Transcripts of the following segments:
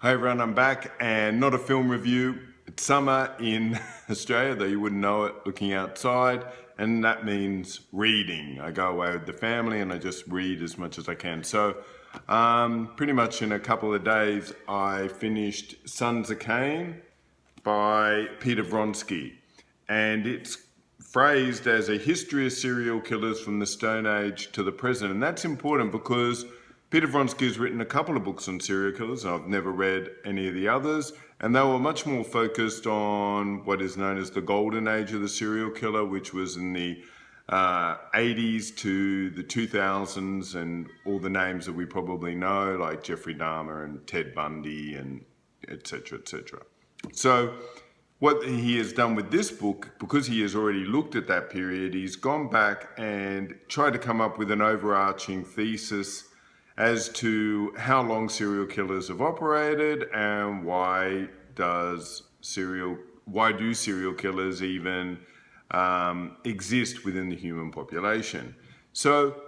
Hi everyone, I'm back, and not a film review. It's summer in Australia, though you wouldn't know it looking outside, and that means reading. I go away with the family and I just read as much as I can. So pretty much in a couple of days I finished Sons of Cain by Peter Vronsky, and it's phrased as a history of serial killers from the Stone Age to the present. And that's important because Peter Vronsky has written a couple of books on serial killers, and I've never read any of the others, and they were much more focused on what is known as the golden age of the serial killer, which was in the 80s to the 2000s, and all the names that we probably know, like Jeffrey Dahmer and Ted Bundy and etc., etc. So what he has done with this book, because he has already looked at that period, he's gone back and tried to come up with an overarching thesis as to how long serial killers have operated and why do serial killers even exist within the human population. So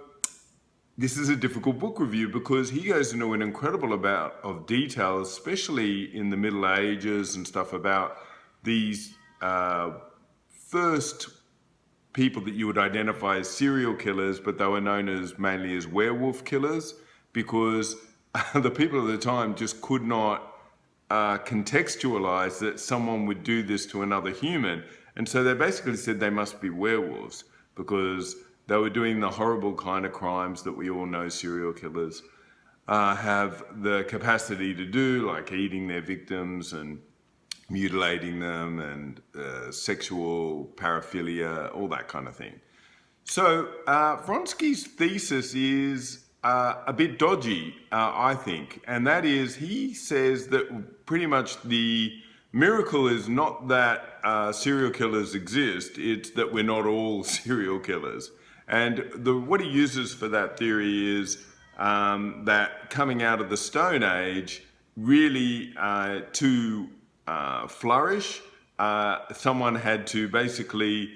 this is a difficult book review because he goes into an incredible amount of detail, especially in the Middle Ages and stuff, about these first people that you would identify as serial killers, but they were known as mainly as werewolf killers, because the people of the time just could not contextualize that someone would do this to another human. And so they basically said they must be werewolves because they were doing the horrible kind of crimes that we all know serial killers have the capacity to do, like eating their victims and mutilating them and sexual paraphilia, all that kind of thing. So Vronsky's thesis is a bit dodgy, I think, and that is he says that pretty much the miracle is not that serial killers exist, it's that we're not all serial killers. And what he uses for that theory is that coming out of the Stone Age, really to flourish, someone had to basically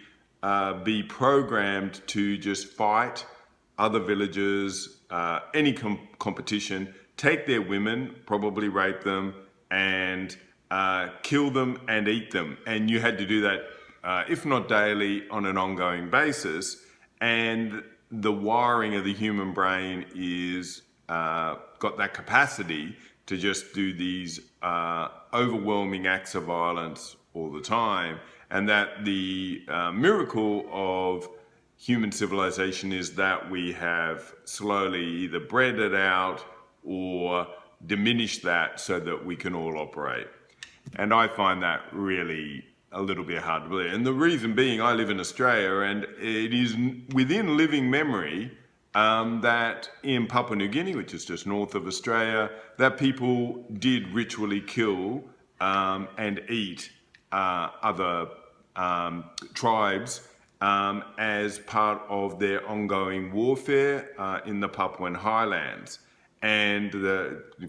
be programmed to just fight other villagers, any competition, take their women, probably rape them, and kill them and eat them. And you had to do that, if not daily, on an ongoing basis. And the wiring of the human brain is got that capacity to just do these overwhelming acts of violence all the time. And that the miracle of human civilization is that we have slowly either bred it out or diminished that so that we can all operate. And I find that really a little bit hard to believe. And the reason being, I live in Australia, and it is within living memory that in Papua New Guinea, which is just north of Australia, that people did ritually kill and eat other tribes as part of their ongoing warfare in the Papuan highlands. And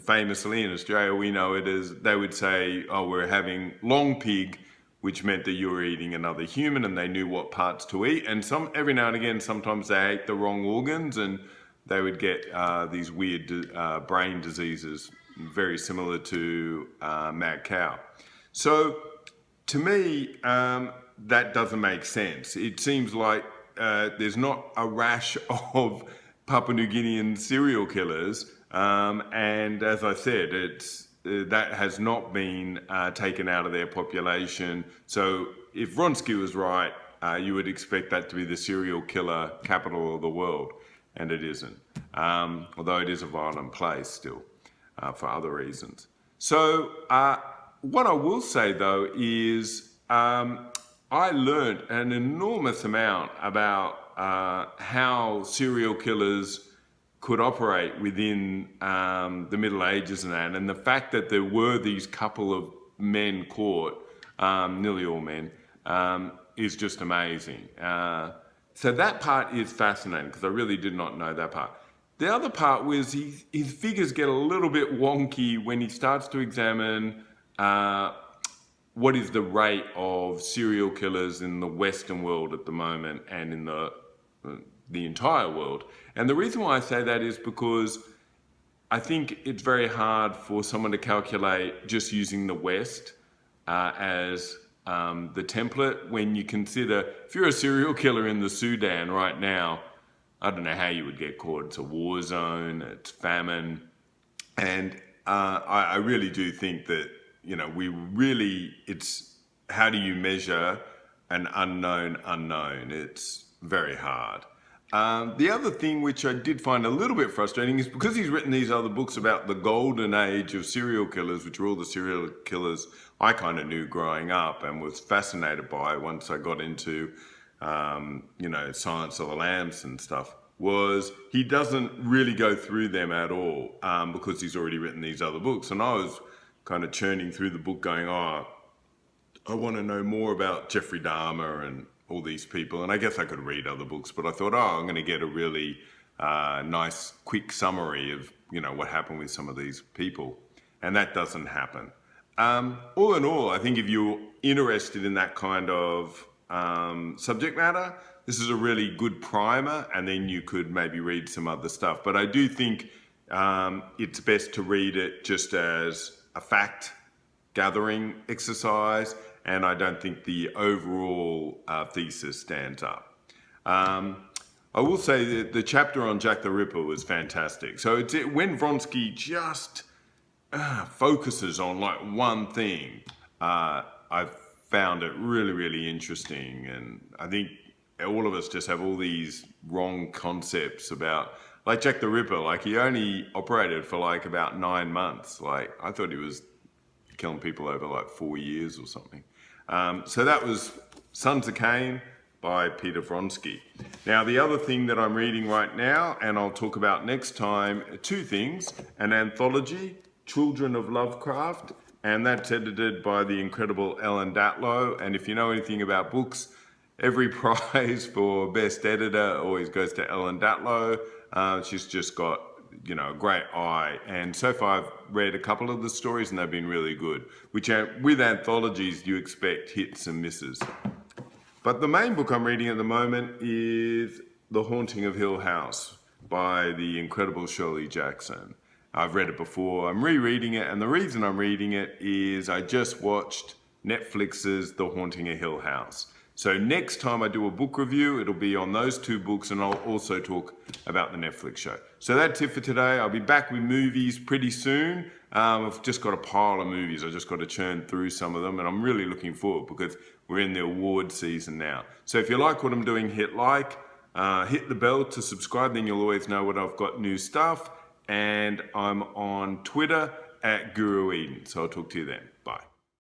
famously in Australia, we know it as, they would say, oh, we're having long pig, which meant that you were eating another human, and they knew what parts to eat. And every now and again, sometimes they ate the wrong organs, and they would get these weird brain diseases, very similar to mad cow. So to me, that doesn't make sense. It seems like there's not a rash of Papua New Guinean serial killers, and as I said, that has not been taken out of their population. So if Vronsky was right, you would expect that to be the serial killer capital of the world, and it isn't. Although it is a violent place still, for other reasons. So what I will say though is I learned an enormous amount about how serial killers could operate within the Middle Ages and the fact that there were these couple of men caught, nearly all men, is just amazing. So that part is fascinating because I really did not know that part. The other part was his figures get a little bit wonky when he starts to examine what is the rate of serial killers in the Western world at the moment and in the entire world. And the reason why I say that is because I think it's very hard for someone to calculate just using the West as the template when you consider if you're a serial killer in the Sudan right now, I don't know how you would get caught. It's a war zone, it's famine. And I really do think that, it's how do you measure an unknown unknown? It's very hard. The other thing which I did find a little bit frustrating is because he's written these other books about the golden age of serial killers, which are all the serial killers I kind of knew growing up and was fascinated by once I got into, Silence of the Lambs and stuff, was he doesn't really go through them at all because he's already written these other books. And I was kind of churning through the book going, I want to know more about Jeffrey Dahmer and all these people. And I guess I could read other books, but I thought, I'm going to get a really nice, quick summary of, what happened with some of these people. And that doesn't happen. All in all, I think if you're interested in that kind of subject matter, this is a really good primer, and then you could maybe read some other stuff. But I do think it's best to read it just as a fact-gathering exercise, and I don't think the overall thesis stands up. I will say that the chapter on Jack the Ripper was fantastic. So it's when Vronsky just focuses on like one thing, I found it really, really interesting. And I think all of us just have all these wrong concepts about, like Jack the Ripper, like he only operated for like about 9 months. Like I thought he was killing people over like 4 years or something. So that was Sons of Cain by Peter Vronsky. Now, the other thing that I'm reading right now, and I'll talk about next time, two things: an anthology, Children of Lovecraft, and that's edited by the incredible Ellen Datlow. And if you know anything about books, every prize for best editor always goes to Ellen Datlow. She's just got, a great eye. And so far I've read a couple of the stories and they've been really good, which with anthologies, you expect hits and misses. But the main book I'm reading at the moment is The Haunting of Hill House by the incredible Shirley Jackson. I've read it before, I'm rereading it, and the reason I'm reading it is I just watched Netflix's The Haunting of Hill House. So next time I do a book review, it'll be on those two books, and I'll also talk about the Netflix show. So that's it for today. I'll be back with movies pretty soon. I've just got a pile of movies. I've just got to churn through some of them, and I'm really looking forward because we're in the award season now. So if you like what I'm doing, hit like, hit the bell to subscribe, then you'll always know when I've got new stuff. And I'm on Twitter @Guru Eden. So I'll talk to you then. Bye.